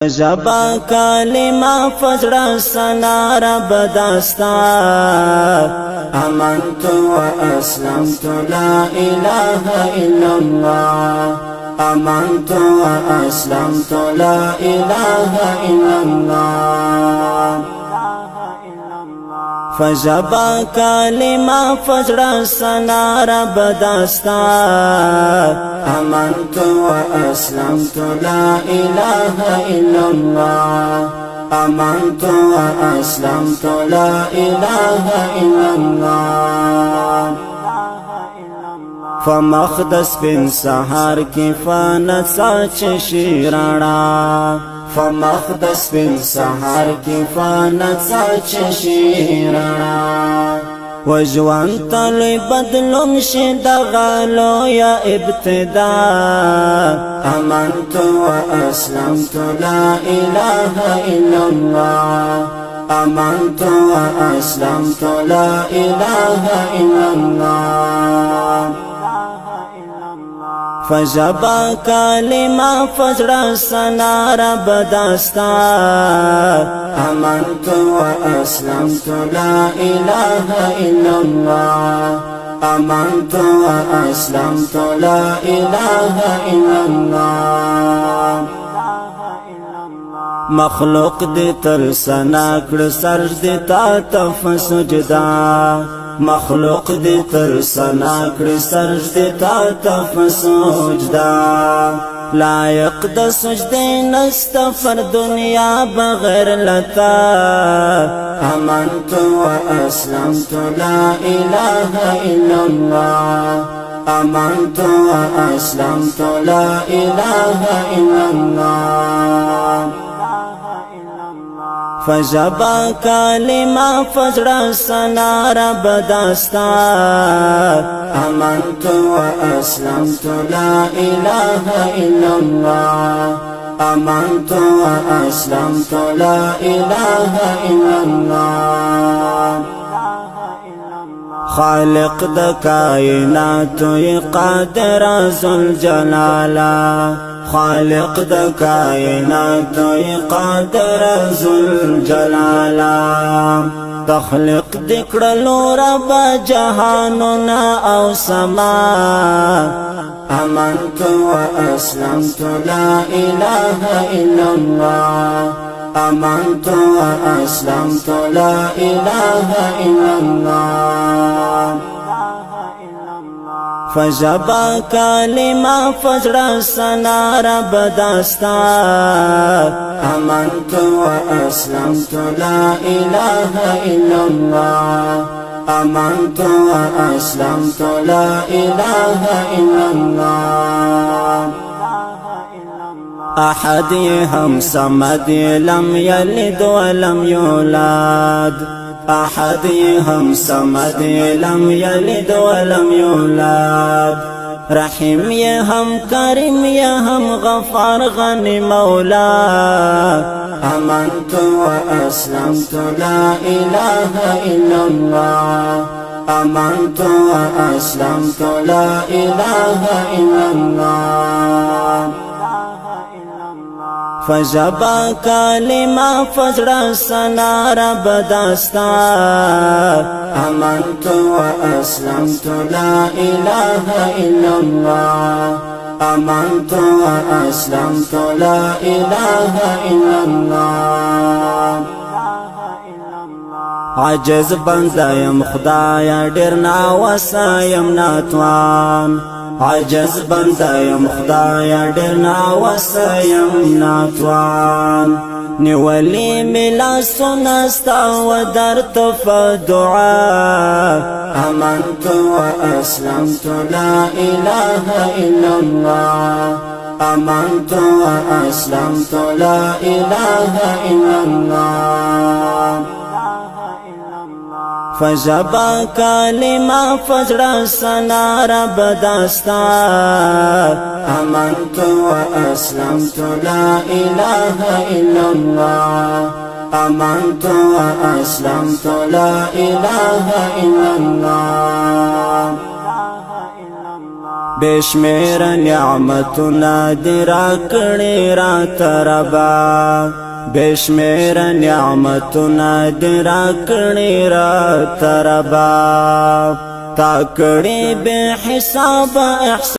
جبا کلمہ فزر سنا رب داستا آمنت واسلمت لا إله إلا الله آمنت واسلمت لا إله إلا الله فجبا کلمہ فزر سنا رب داستا آمنت واسلمت لا إله إلا الله آمنت واسلمت لا إله إلا الله فمخدس بن سحر کی فانت ساچ شیرانا فمخدس بن سحر کی فانت ساچ شیرانا وجوان تلوی بدلون شد غالو یا ابتدا آمنت واسلمت لا إله إلا الله آمنت واسلمت لا إله إلا الله فجبا کلمہ فزر سنا رب داستا آمنت واسلمت لا إله إلا الله آمنت واسلمت لا إله إلا الله مخلوق دی تر سنا کړ سرج دی تا تف سجدا مخلوق دی تر سنا کړ سرج دی تا تف سجدا لایق د سجدے نست فر دنیا بغیر لتا آمنت واسلمت لا إله إلا الله آمنت واسلمت لا إله إلا الله فجبا کلمہ فزر سنا رب داستا آمنت واسلمت لا إله إلا الله آمنت واسلمت لا إله إلا الله خالق د کائنات قادر ذوالجلالا خالق د کائنات قادر ذوالجلالا تخلق دکړلو رب جهاننا او سما آمنت واسلمت لا إله إلا الله آمنت واسلمت لا إله إلا الله فجبا کلمہ فزر سنا رب داستا آمنت واسلمت لا إله إلا الله آمنت واسلمت لا إله إلا الله احد هم صمد لم يلد ولم يولد احد هم صمد لم يلد ولم يولد رحیم یہ ہم کریم یہ ہم غفار غنی مولا آمنت واسلمت لا إله إلا الله آمنت واسلمت لا إله إلا الله فجبا کلمہ فزر سنا رب داستا آمنت واسلمت لا إله إلا الله آمنت واسلمت لا إله إلا الله عجز بندیم خدایا ډیر ناوسه یم ناتوان عجز بندیم خدایا ډیر ناوسه یم ناتوان نیولی ملا سنستا و در تف دعا آمنت واسلمت لا إله إلا الله آمنت واسلمت لا إله إلا الله فجبا کلمہ فزر سنا رب داستا آمنت واسلمت لا إله إلا الله آمنت واسلمت لا إله إلا الله بشمیر نعمتنا دی راکڑی رات ربا بشمیر نعمتنا دی راکڑی رات ربا تاکڑی بے حساب احسان